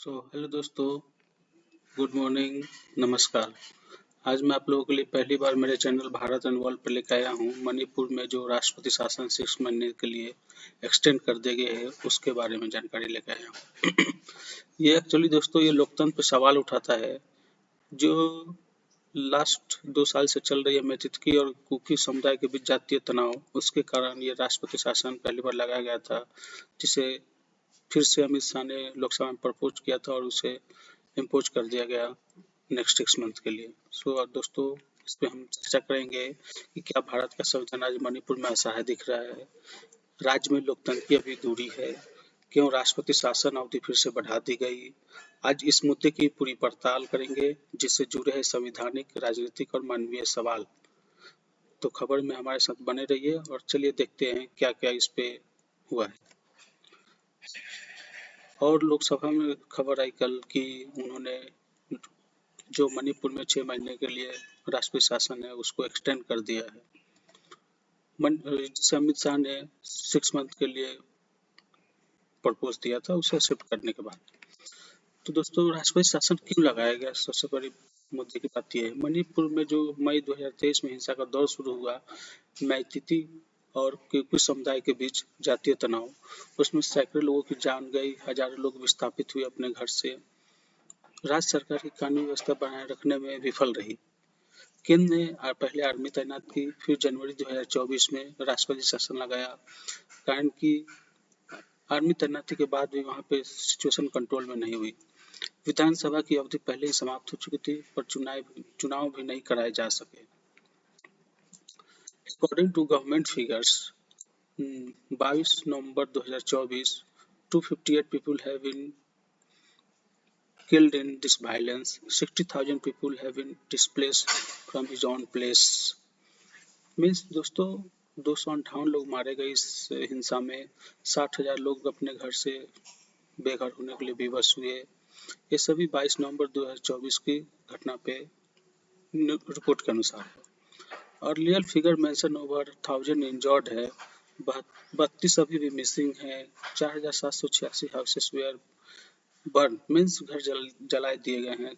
Hello दोस्तों, good morning, नमस्कार। आज मैं आप लोगों के लिए पहली बार मेरे चैनल भारत एंड वर्ल्ड पर लेकर आया हूँ। मणिपुर में जो राष्ट्रपति शासन 6 महीने के लिए एक्सटेंड कर दिए गए है उसके बारे में जानकारी लेकर आया हूँ। ये एक्चुअली दोस्तों ये लोकतंत्र पर सवाल उठाता है जो लास्ट 2 साल से चल रही है मेतितकी और कुकी समुदाय के बीच जातीय तनाव, उसके कारण ये राष्ट्रपति शासन पहली बार लगाया गया था, जिसे फिर से अमित शाह ने लोकसभा में प्रपोज किया था और उसे इम्पोज कर दिया गया नेक्स्ट 6 मंथ के लिए। दोस्तों इस पे हम चर्चा करेंगे कि क्या भारत का संविधान आज मणिपुर में असहाय दिख रहा है, राज्य में लोकतंत्र की अभी दूरी है, क्यों राष्ट्रपति शासन अवधि फिर से बढ़ा दी गई। आज इस मुद्दे की पूरी पड़ताल करेंगे जिससे जुड़े हैं संवैधानिक, राजनीतिक और मानवीय सवाल। तो खबर में हमारे साथ बने रहिए और चलिए देखते हैं क्या क्या इस पे हुआ है। और लोकसभा में खबर आई कल कि उन्होंने जो मणिपुर में 6 महीने के लिए राष्ट्रपति शासन है उसको एक्सटेंड कर दिया है, जिसे अमित शाह ने 6 मंथ के लिए प्रपोज दिया था, उसे एक्सेप्ट करने के बाद। तो दोस्तों राष्ट्रपति शासन क्यों लगाया गया, सबसे बड़ी मुद्दे की बात यह है। मणिपुर में जो मई 2023 में हिंसा का दौर शुरू हुआ, मैतिती और कुकी समुदाय के बीच जातीय तनाव, उसमें सैकड़ों लोगों की जान गई, हजारों लोग विस्थापित हुए अपने घर से। राज्य सरकार की कानून व्यवस्था बनाए रखने में विफल रही। केंद्र ने पहले आर्मी तैनात की, फिर जनवरी 2024 में राष्ट्रपति शासन लगाया, कारण कि आर्मी तैनाती के बाद भी वहाँ पे सिचुएशन कंट्रोल में नहीं हुई। विधानसभा की अवधि पहले ही समाप्त हो चुकी थी पर चुनाव भी नहीं कराए जा सके। According to government figures, 22 November 2024 258 people have been killed in this violence, 60,000 people have been displaced from his own place। Means दोस्तों 258 लोग मारे गए इस हिंसा में, 60,000 लोग अपने घर से बेघर होने के लिए विवश हुए। ये सभी 22 नवंबर 2024 की घटना पे रिपोर्ट के अनुसार है। और real figure mention over 1000 injured है, 32 अभी भी मिसिंग है, 4786 हाउसेस वेयर बर्न, मीन्स घर जलाए दिए गए हैं।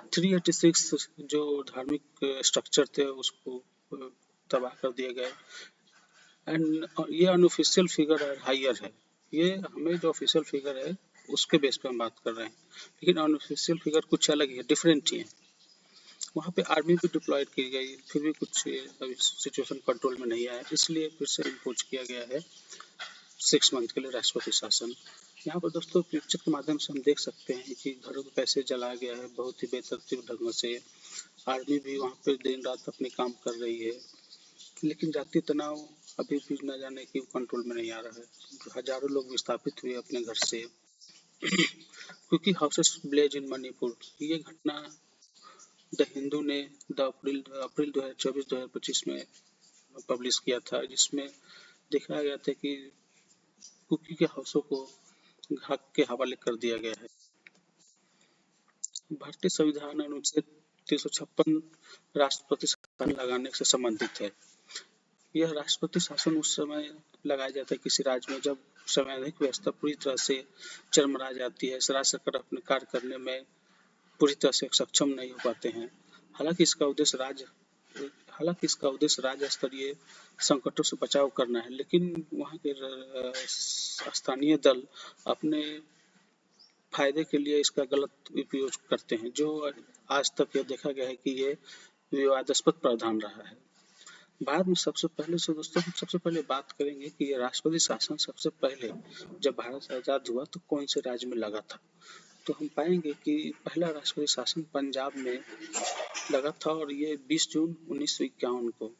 386 जो धार्मिक स्ट्रक्चर थे उसको तबाह कर दिए गए। एंड ये अनऑफिशियल फिगर है, हायर है। ये हमें जो ऑफिशियल फिगर है उसके बेस पे हम बात कर रहे हैं, लेकिन अनऑफिशियल फिगर कुछ अलग ही है, डिफरेंट ही है। वहाँ पे आर्मी भी डिप्लॉयड की गई, फिर भी कुछ अभी सिचुएशन कंट्रोल में नहीं आया, इसलिए फिर से इम्पोज किया गया है 6 मंथ के लिए राष्ट्रपति शासन। यहाँ पर दोस्तों पिक्चर के माध्यम से हम देख सकते हैं कि घरों को कैसे जलाया गया है बहुत ही बेतरतीब ढंग से। आर्मी भी वहाँ पे दिन रात अपने काम कर रही है, लेकिन जातीय तनाव अभी भी न जाने क्यों कंट्रोल में नहीं आ रहा है। हजारों लोग विस्थापित हुए अपने घर से क्योंकि हाउसेस ब्लेज इन मणिपुर। ये घटना द हिंदू ने अप्रैल 2024-2025 में पब्लिश किया था, जिसमें दिखाया गया था कि कुकी के हाउसों को हक के हवाले कर दिया गया है। भारतीय संविधान अनुच्छेद 356 राष्ट्रपति शासन लगाने से संबंधित है। यह राष्ट्रपति शासन उस समय लगाया जाता है किसी राज्य में जब संवैधानिक व्यवस्था पूरी तरह से चरमरा जाती है, राज्य सरकार अपने कार्य करने में पूरी तरह से सक्षम नहीं हो पाते हैं। हालांकि इसका उद्देश्य राज्य स्तरीय संकटों से बचाव करना है, लेकिन वहाँ के स्थानीय दल अपने फायदे के लिए इसका गलत उपयोग करते हैं, जो आज तक यह देखा गया है कि ये विवादास्पद प्रावधान रहा है। भारत में सबसे पहले बात करेंगे कि ये राष्ट्रपति शासन सबसे पहले जब भारत आजाद हुआ तो कौन से राज्य में लगा था। तो हम पाएंगे कि पहला राष्ट्रपति शासन पंजाब में लगा था और ये 20 जून 1951 को।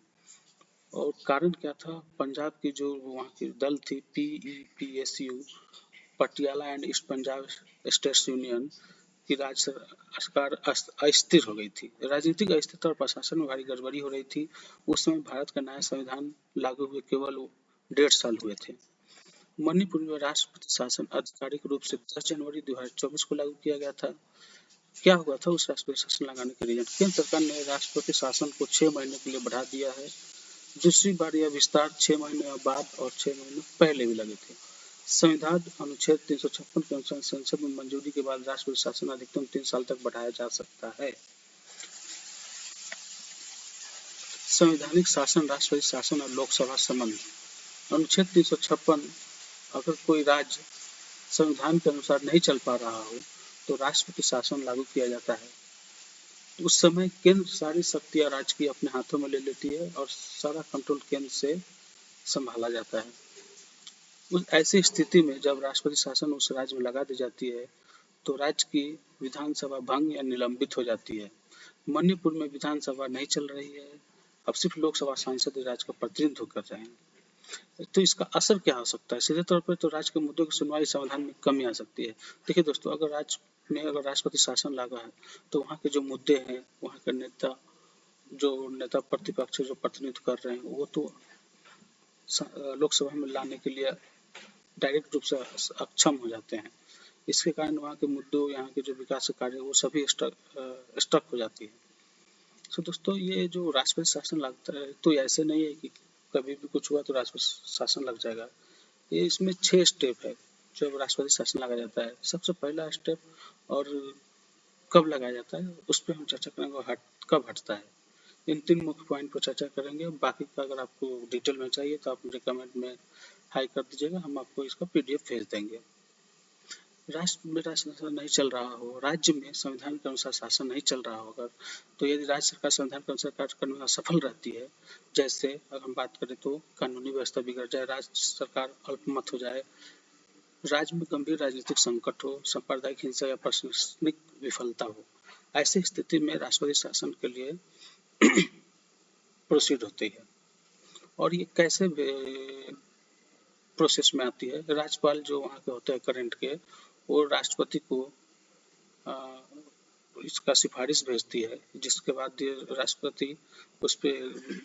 और कारण क्या था, पंजाब की जो वहाँ की दल थी PEPSU, Patiala and east Punjab states union की राज्य सरकार अस्थिर हो गई थी। राजनीतिक अस्थिरता और प्रशासन में भारी गड़बड़ी हो रही थी। उस समय भारत का नया संविधान लागू हुए केवल 1.5 साल हुए थे। मणिपुर में राष्ट्रपति शासन आधिकारिक रूप से 10 जनवरी 2024 को लागू किया गया था। क्या हुआ था उस राष्ट्रपति शासन लगाने के रीजन? केंद्र सरकार ने राष्ट्रपति शासन को 6 महीने के लिए बढ़ा दिया है। दूसरी बार यह विस्तार 6 महीने बाद और 6 महीने पहले भी लगे थे। संविधान अनुच्छेद 356 के अनुसार संसद में मंजूरी के बाद राष्ट्रपति शासन अधिकतम 3 साल तक बढ़ाया जा सकता है। संवैधानिक शासन, राष्ट्रपति शासन और लोकसभा संबंध। अनुच्छेद 356, अगर कोई राज्य संविधान के अनुसार नहीं चल पा रहा हो तो राष्ट्रपति शासन लागू किया जाता है। उस समय केंद्र सारी शक्तियां राज्य की अपने हाथों में ले लेती है और सारा कंट्रोल केंद्र से संभाला जाता है। उस ऐसी स्थिति में जब राष्ट्रपति शासन उस राज्य में लगा दी जाती है तो राज्य की विधानसभा भंग या निलंबित हो जाती है। मणिपुर में विधानसभा नहीं चल रही है, अब सिर्फ लोकसभा सांसद राज्य का प्रतिनिधित्व कर रहे हैं। तो इसका असर क्या हो सकता है? सीधे तौर पर तो राज्य के मुद्दों की सुनवाई समाधान में कमी आ सकती है। देखिए दोस्तों, अगर राज्य में अगर राष्ट्रपति शासन लगा है तो वहाँ के जो मुद्दे हैं, वहाँ के नेता प्रतिपक्ष जो प्रतिनिधित्व कर रहे हैं वो तो लोकसभा में लाने के लिए डायरेक्ट रूप से अक्षम हो जाते हैं। इसके कारण वहाँ के मुद्दों, यहाँ के जो विकास कार्य वो सभी स्टक हो जाती है। तो दोस्तों, ये जो राष्ट्रपति शासन लगता है तो ऐसे नहीं है कि कभी भी कुछ हुआ तो राष्ट्रपति शासन लग जाएगा। ये इसमें 6 स्टेप है जब राष्ट्रपति शासन लगाया जाता है। सबसे पहला स्टेप और कब लगाया जाता है उस पर हम चर्चा करेंगे, कब हटता है। इन 3 मुख्य पॉइंट पर चर्चा करेंगे। बाकी का अगर आपको डिटेल में चाहिए तो आप मुझे कमेंट में हाई कर दीजिएगा, हम आपको इसका PDF भेज देंगे। राष्ट्र में शासन नहीं चल रहा हो, राज्य में संविधान के अनुसार शासन नहीं चल रहा होगा, तो यदि राज्य सरकार संविधान के अनुसार कार्य करने में असफल रहती है, जैसे अगर हम बात करें तो कानूनी व्यवस्था बिगड़ जाए, राज्य सरकार अल्पमत हो जाए, राज्य में गंभीर राजनीतिक संकट हो, सांप्रदायिक हिंसा या प्रशासनिक विफलता हो, ऐसी स्थिति में राष्ट्रपति शासन के लिए प्रोसीड होती है। और ये कैसे प्रोसेस में आती है? राज्यपाल जो वहाँ के होते हैं करंट के, वो राष्ट्रपति को इसका सिफारिश भेजती है, जिसके बाद राष्ट्रपति उस पर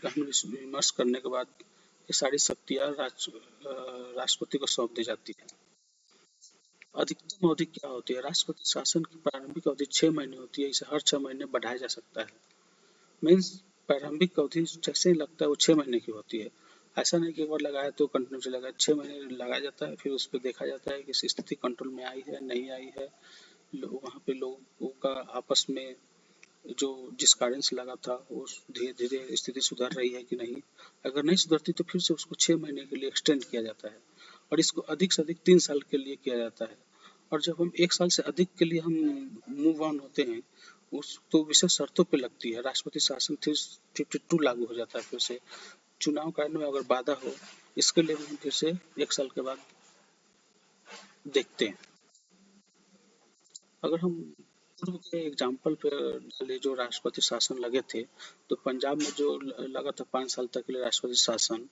गहन विमर्श करने के बाद ये सारी शक्तियाँ राष्ट्रपति को सौंप दी जाती है। अधिकतम अवधि क्या होती है? राष्ट्रपति शासन की प्रारंभिक अवधि 6 महीने होती है, इसे हर 6 महीने बढ़ाया जा सकता है। मीन्स प्रारंभिक अवधि जैसे ही लगता है वो 6 महीने की होती है। ऐसा नहीं कि एक बार लगाया तो कंटिन्यू चलेगा, 6 महीने लगाया जाता है, फिर उस पर देखा जाता है कि स्थिति कंट्रोल में आई है नहीं आई है, वहाँ पे लोगों का आपस में जो जिस कारण से लगा था वो धीरे धीरे स्थिति सुधर रही है कि नहीं। अगर नहीं सुधरती तो फिर से उसको 6 महीने के लिए एक्सटेंड किया जाता है और इसको अधिक से अधिक 3 साल के लिए किया जाता है। और जब हम 1 साल से अधिक के लिए हम मूव ऑन होते हैं उस तो विशेष शर्तों पे लगती है। राष्ट्रपति शासन 352 लागू हो जाता है फिर से। चुनाव कार्य में अगर बाधा हो, इसके लिए हम फिर से 1 साल के बाद देखते हैं। अगर हम पूर्व के एग्जाम्पल पे डाले जो राष्ट्रपति शासन लगे थे, तो पंजाब में जो लगा था 5 साल तक के लिए राष्ट्रपति शासन,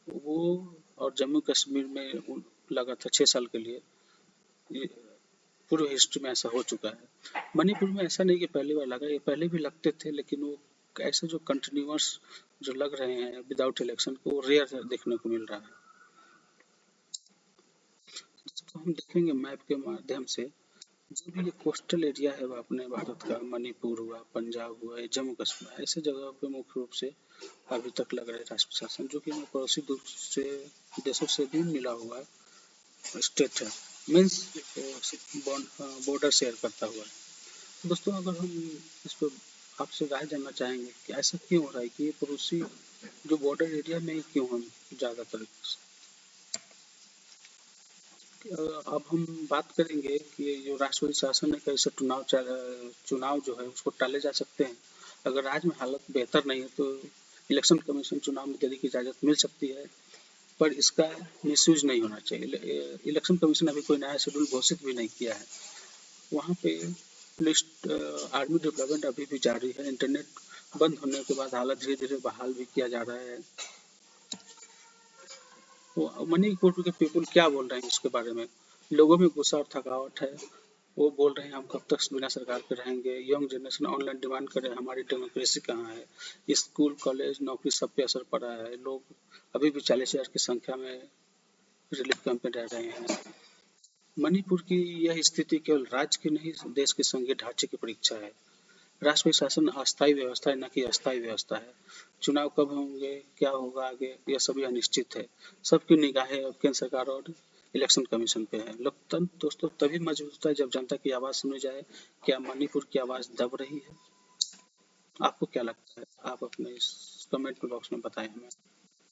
वो और जम्मू कश्मीर में लगा था 6 साल के लिए। पूर्व हिस्ट्री में ऐसा हो चुका है। मणिपुर में ऐसा नहीं कि पहली बार लगा, ये पहले भी लगते थे, लेकिन वो ऐसे जो कंटिन्यूअस जो लग रहे हैं विदाउट इलेक्शन को, वो रेयर देखने को मिल रहा है। तो हम देखेंगे मैप के माध्यम से, जो भी ये कोस्टल एरिया है अपने भारत का, मणिपुर हुआ, पंजाब हुआ, जम्मू कश्मीर, ऐसे जगह पे मुख्य रूप से अभी तक लग रहा है राष्ट्रपति शासन, जो कि हमें पड़ोसी देशों से भी मिला हुआ स्टेट है, मीन्स बॉर्डर शेयर करता हुआ है। दोस्तों, अगर हम इस पर आपसे राय जानना चाहेंगे कि ऐसा क्यों हो रहा है कि ये पड़ोसी जो बॉर्डर एरिया में क्यों हम ज़्यादातर। अब हम बात करेंगे कि जो राष्ट्रपति शासन है कैसे चुनाव जो है उसको टाले जा सकते हैं। अगर राज्य में हालत बेहतर नहीं है तो इलेक्शन कमीशन चुनाव में देने की इजाज़त मिल सकती है, पर इसका मिसयूज नहीं होना चाहिए। इलेक्शन कमीशन अभी कोई नया शेड्यूल घोषित भी नहीं किया है। वहाँ पे पुलिस आर्मी डेवलपमेंट अभी भी जारी है। इंटरनेट बंद होने के बाद हालत धीरे धीरे बहाल भी किया जा रहा है। तो मणिपुर के पीपल क्या बोल रहे हैं इसके बारे में? लोगों में गुस्सा और थकावट है। वो बोल रहे हैं हम कब तक बिना सरकार के रहेंगे। यंग जनरेशन ऑनलाइन डिमांड कर रहे हैं हमारी डेमोक्रेसी कहाँ है। स्कूल कॉलेज नौकरी सब पे असर पड़ा है। लोग अभी भी 40,000 की संख्या में रिलीफ कैंप में रह रहे हैं। मणिपुर की यह स्थिति केवल राज्य की नहीं, देश के संघीय ढांचे की परीक्षा है। राष्ट्रपति शासन अस्थायी व्यवस्था है, न कि अस्थायी व्यवस्था है। चुनाव कब होंगे, क्या होगा आगे, यह सभी अनिश्चित है। सबकी निगाहें अब केंद्र सरकार और इलेक्शन कमीशन पे है। लोकतंत्र दोस्तों तभी मजबूत होता है जब जनता की आवाज़ सुनी जाए। क्या मणिपुर की आवाज़ दब रही है? आपको क्या लगता है? आप अपने इस कमेंट बॉक्स में बताएं हमें।